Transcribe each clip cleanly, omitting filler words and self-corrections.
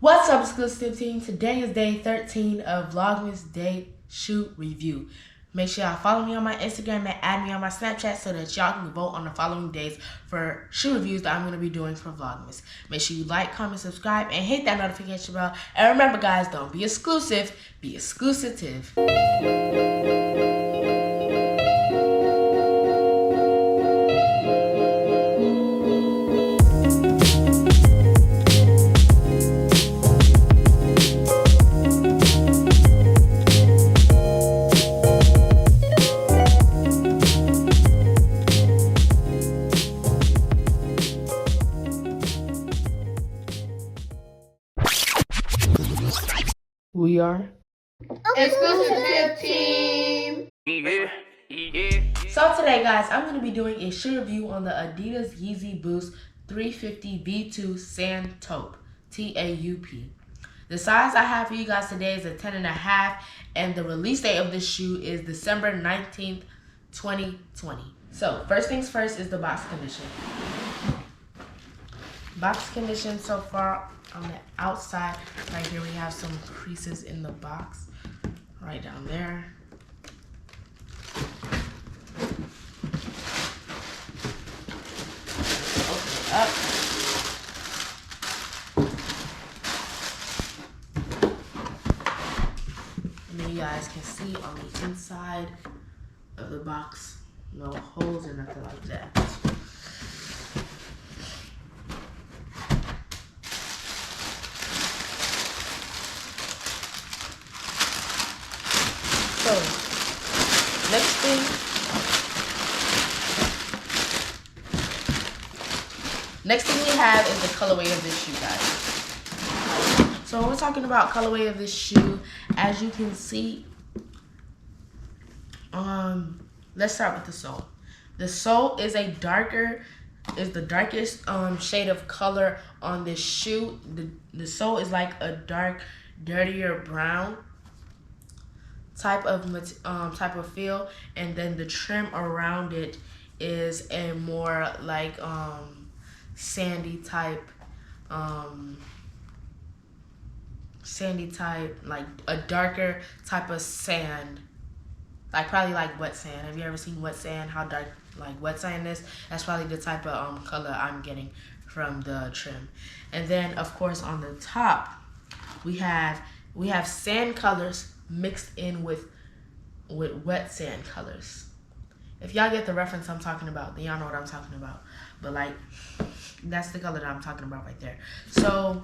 What's up, exclusive team? Today is day 13 of Vlogmas Day Shoe Review. Make sure y'all follow me on my Instagram and add me on my Snapchat so that y'all can vote on the following days for shoe reviews that I'm going to be doing for Vlogmas. Make sure you like, comment, subscribe, and hit that notification bell. And remember, guys, don't be exclusive, be exclusitive. We are Exclusive Team. So today, guys, I'm going to be doing a shoe review on the Adidas Yeezy Boost 350 V2 Sand Taupe, T-A-U-P. The size I have for you guys today is a 10.5, and the release date of this shoe is December 19th, 2020. So first things first is the box condition. Box condition so far on the outside, right here we have some creases in the box, right down there. Open it up. And then you guys can see on the inside of the box, no holes or nothing like that. So, next thing we have is the colorway of this shoe, guys. So when we're talking about colorway of this shoe, as you can see, let's start with the sole. The sole is the darkest shade of color on this shoe. The sole is like a dark, dirtier brown type of feel, and then the trim around it is a more like sandy type, like a darker type of sand, like probably like wet sand. Have you ever seen wet sand? How dark like wet sand is? That's probably the type of color I'm getting from the trim. And then of course on the top we have sand colors mixed in with wet sand colors. If y'all get the reference I'm talking about, then y'all know what I'm talking about. But like, that's the color that I'm talking about right there. So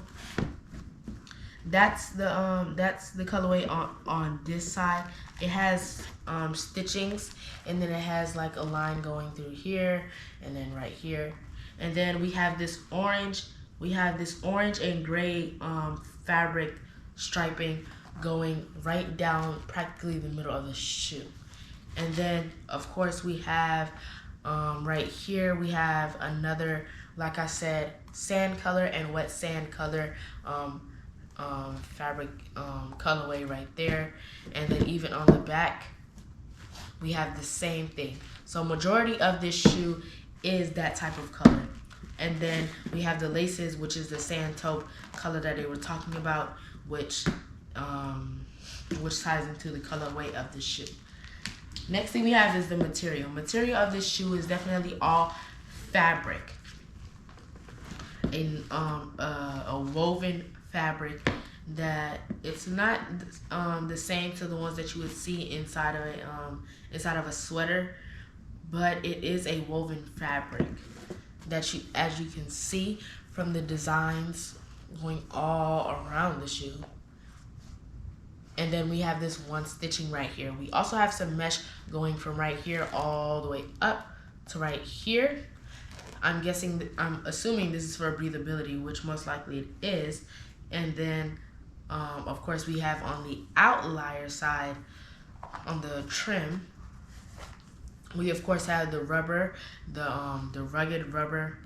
that's the colorway on this side. It has stitchings, and then it has like a line going through here and then right here. And then we have this orange and gray fabric striping going right down practically the middle of the shoe. And then of course we have right here we have another, like I said, sand color and wet sand color fabric colorway right there. And then even on the back we have the same thing. So majority of this shoe is that type of color. And then we have the laces, which is the sand taupe color that they were talking about, which ties into the colorway of the shoe. Next thing we have is the material. Material of this shoe is definitely all fabric, a woven fabric that it's not the same to the ones that you would see inside of a sweater, but it is a woven fabric that as you can see from the designs going all around the shoe. And then we have this one stitching right here. We also have some mesh going from right here all the way up to right here. I'm assuming this is for breathability, which most likely it is. And then, of course, we have on the outlier side, on the trim, we of course have the rubber, the rugged rubber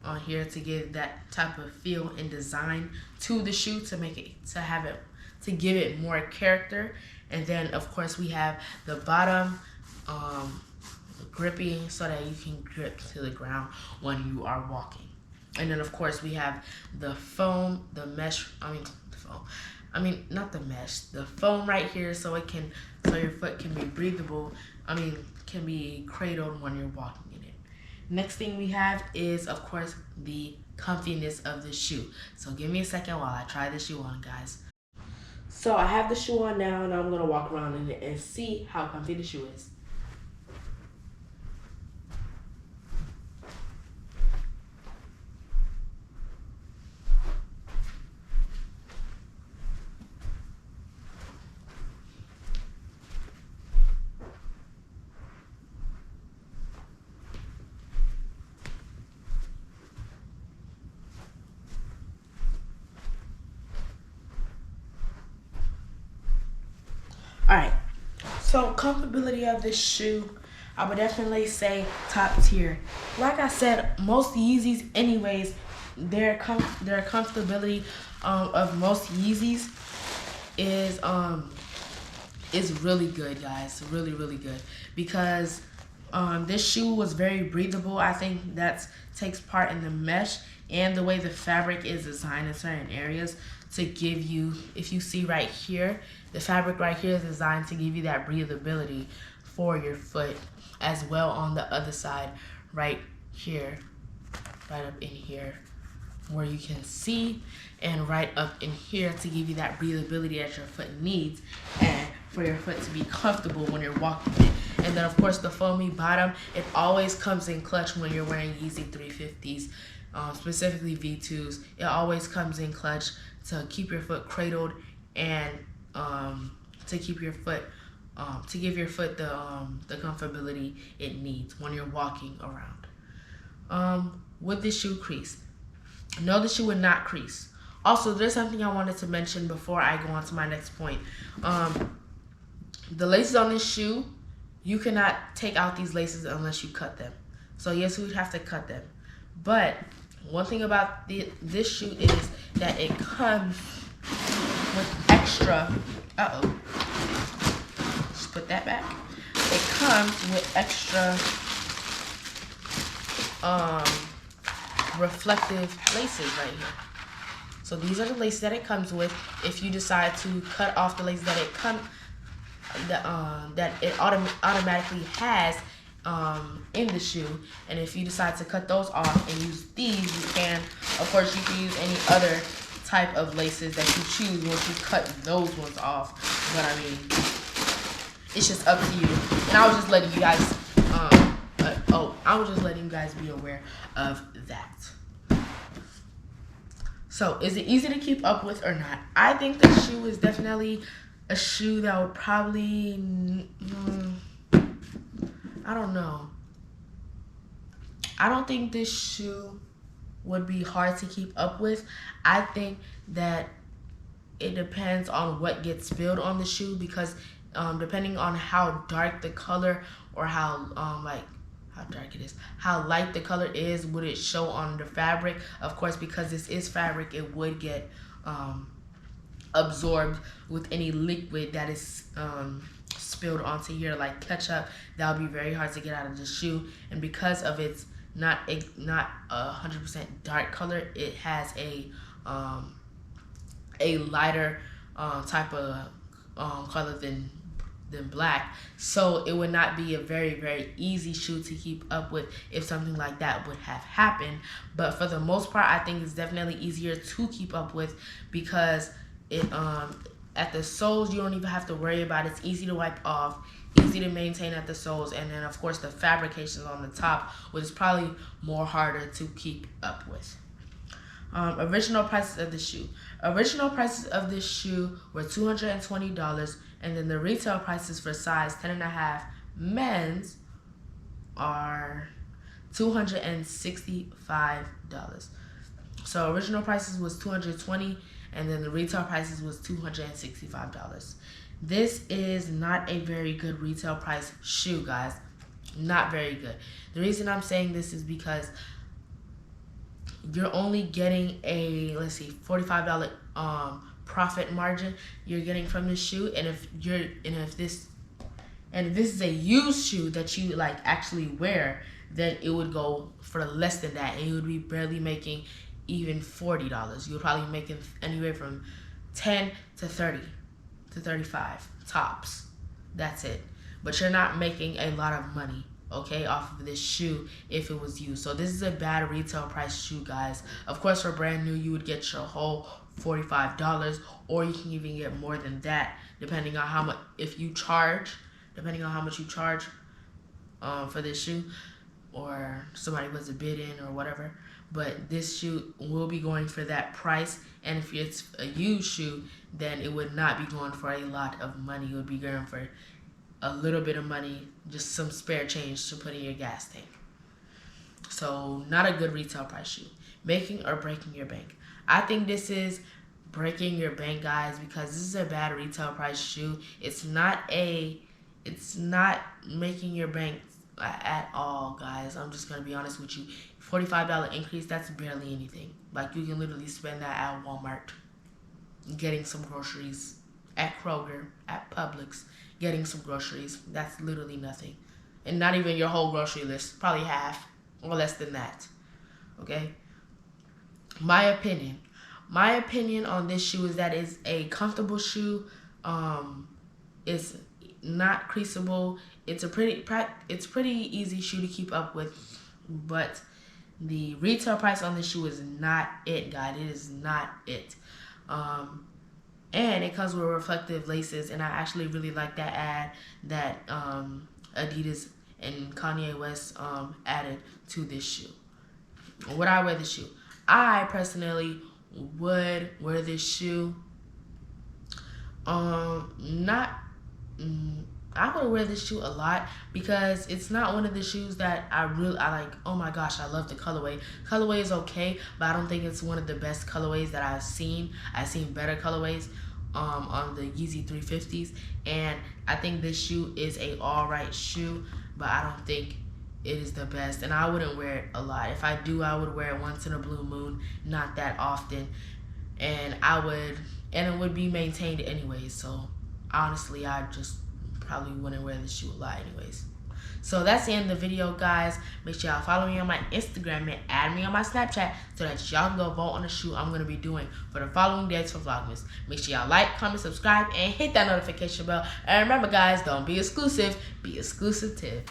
on here to give that type of feel and design to the shoe to give it more character. And then of course we have the bottom gripping so that you can grip to the ground when you are walking. And then of course we have the foam, the mesh, not the mesh, the foam right here, so your foot can be breathable, can be cradled when you're walking in it. Next thing we have is, of course, the comfiness of the shoe. So give me a second while I try the shoe on, guys. So I have the shoe on now, and I'm gonna walk around in it and see how comfy the shoe is. Alright, so comfortability of this shoe, I would definitely say top tier. Like I said, most Yeezys anyways, their comfortability of most Yeezys is really good, guys. Really, really good. Because this shoe was very breathable. I think that takes part in the mesh and the way the fabric is designed in certain areas to give you, if you see right here, the fabric right here is designed to give you that breathability for your foot, as well on the other side right here, right up in here where you can see, and right up in here to give you that breathability that your foot needs and for your foot to be comfortable when you're walking it. And then of course the foamy bottom, it always comes in clutch when you're wearing Yeezy 350's, specifically V2s. It always comes in clutch to keep your foot cradled and to keep your foot, to give your foot the comfortability it needs when you're walking around. Would this shoe crease? No, the shoe would not crease. Also, there's something I wanted to mention before I go on to my next point. The laces on this shoe, you cannot take out these laces unless you cut them. So yes, we would have to cut them. But one thing about this shoe is that it comes with extra, just put that back. It comes with extra reflective laces right here. So these are the laces that it comes with. If you decide to cut off the laces that it automatically has in the shoe, and if you decide to cut those off and use these, you can. Of course, you can use any other type of laces that you choose once you cut those ones off. But I mean, it's just up to you. And I was just letting you guys, be aware of that. So, is it easy to keep up with or not? I think the shoe is definitely a shoe that would probably, I don't know. I don't think this shoe would be hard to keep up with. I think that it depends on what gets spilled on the shoe, because depending on how dark the color or how dark it is, how light the color is, would it show on the fabric. Of course, because this is fabric, it would get absorbed with any liquid that is spilled onto here, like ketchup. That would be very hard to get out of the shoe. And because of its not a 100% dark color, it has a lighter type of color than black, so it would not be a very, very easy shoe to keep up with if something like that would have happened. But for the most part, I think it's definitely easier to keep up with, because it at the soles, you don't even have to worry about it. It's easy to wipe off, easy to maintain at the soles, and then of course the fabrication on the top, which is probably more harder to keep up with. Original prices of the shoe. Original prices of this shoe were $220, and then the retail prices for size 10.5 men's are $265. So original prices was $220, and then the retail prices was $265. This is not a very good retail price shoe, guys. Not very good. The reason I'm saying this is because you're only getting a, let's see, $45 profit margin you're getting from this shoe. And if this is a used shoe that you like actually wear, then it would go for less than that, and you would be barely making even $40. You would probably be making anywhere from 10 to 30 to 35 tops. That's it. But you're not making a lot of money, okay, off of this shoe if it was used. So this is a bad retail price shoe, guys. Of course, for brand new, you would get your whole $45, or you can even get more than that, depending on how much you charge for this shoe, or somebody was a bid in or whatever. But this shoe will be going for that price, and if it's a used shoe, then it would not be going for a lot of money. It would be going for a little bit of money, just some spare change to put in your gas tank. So not a good retail price shoe. Making or breaking your bank. I think this is breaking your bank, guys, because this is a bad retail price shoe. It's not making your bank at all, guys. I'm just gonna be honest with you. $45 increase, that's barely anything. Like, you can literally spend that at Walmart, getting some groceries, at Kroger, at Publix, getting some groceries. That's literally nothing. And not even your whole grocery list, probably half or less than that. Okay? My opinion on this shoe is that it's a comfortable shoe. It's not creasable. It's pretty easy shoe to keep up with, but the retail price on this shoe is not it, guys. It is not it. And it comes with reflective laces, and I actually really like that ad that Adidas and Kanye West added to this shoe. Would I wear this shoe? I personally would wear this shoe. I would wear this shoe a lot because it's not one of the shoes that I like. Oh my gosh, I love the colorway. Colorway is okay, but I don't think it's one of the best colorways that I've seen. I've seen better colorways on the Yeezy 350'S, and I think this shoe is a alright shoe, but I don't think it is the best, and I wouldn't wear it a lot. If I do, I would wear it once in a blue moon, not that often, and it would be maintained anyways. So honestly, I just probably wouldn't wear this shoe a lot anyways. So that's the end of the video, guys. Make sure y'all follow me on my Instagram and add me on my Snapchat so that y'all can go vote on the shoe I'm going to be doing for the following days for Vlogmas. Make sure y'all like, comment, subscribe, and hit that notification bell. And remember, guys, don't be exclusive, be exclusive.